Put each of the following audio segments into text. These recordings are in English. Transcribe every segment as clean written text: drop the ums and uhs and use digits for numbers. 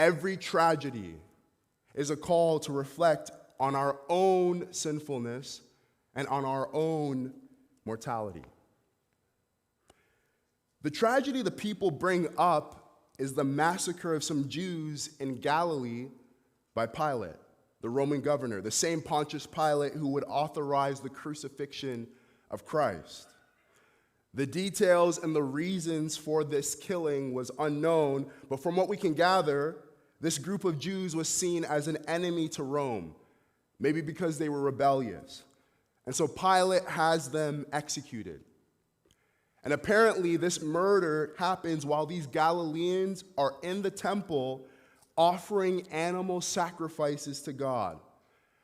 Every tragedy is a call to reflect on our own sinfulness and on our own mortality. The tragedy the people bring up is the massacre of some Jews in Galilee by Pilate, the Roman governor, the same Pontius Pilate who would authorize the crucifixion of Christ. The details and the reasons for this killing was unknown, but from what we can gather, this group of Jews was seen as an enemy to Rome, maybe because they were rebellious. And so Pilate has them executed. And apparently this murder happens while these Galileans are in the temple offering animal sacrifices to God,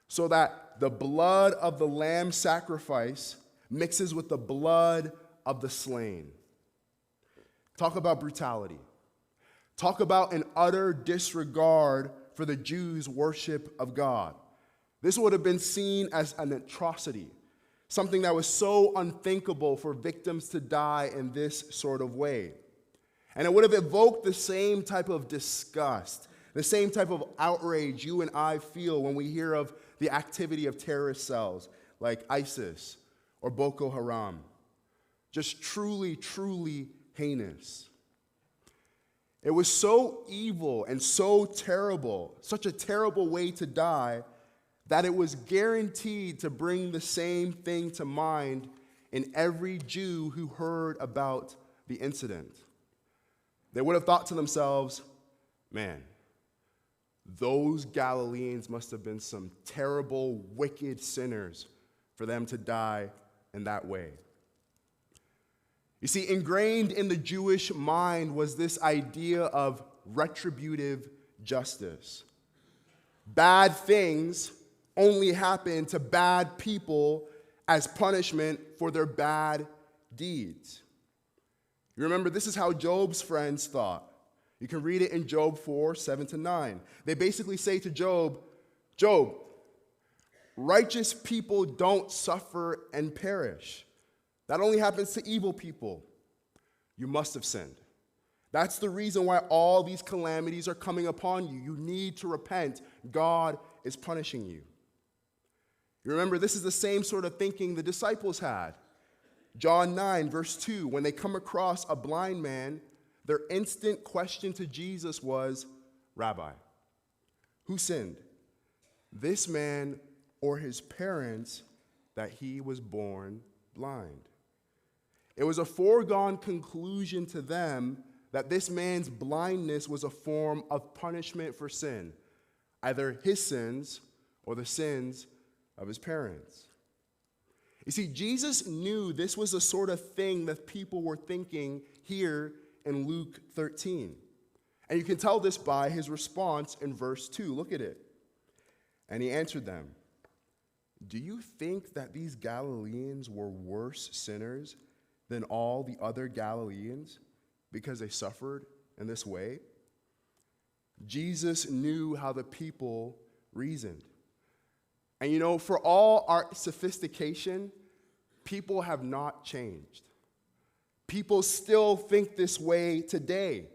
so that the blood of the lamb sacrifice mixes with the blood of the slain. Talk about brutality. Talk about an utter disregard for the Jews' worship of God. This would have been seen as an atrocity, something that was so unthinkable for victims to die in this sort of way. And it would have evoked the same type of disgust, the same type of outrage you and I feel when we hear of the activity of terrorist cells like ISIS or Boko Haram. Just truly, truly heinous. It was so evil and so terrible, such a terrible way to die, that it was guaranteed to bring the same thing to mind in every Jew who heard about the incident. They would have thought to themselves, man, those Galileans must have been some terrible, wicked sinners for them to die in that way. You see, ingrained in the Jewish mind was this idea of retributive justice. Bad things only happen to bad people as punishment for their bad deeds. You remember, this is how Job's friends thought. You can read it in Job 4, 7-9. They basically say to Job, Job, righteous people don't suffer and perish. That only happens to evil people. You must have sinned. That's the reason why all these calamities are coming upon you. You need to repent. God is punishing you. You remember, this is the same sort of thinking the disciples had. John 9, verse 2, when they come across a blind man, their instant question to Jesus was, Rabbi, who sinned, this man or his parents, that he was born blind? It was a foregone conclusion to them that this man's blindness was a form of punishment for sin, either his sins or the sins of his parents. You see, Jesus knew this was the sort of thing that people were thinking here in Luke 13. And you can tell this by his response in verse 2. Look at it. And he answered them, do you think that these Galileans were worse sinners than all the other Galileans because they suffered in this way? Jesus knew how the people reasoned. And you know, for all our sophistication, people have not changed. People still think this way today.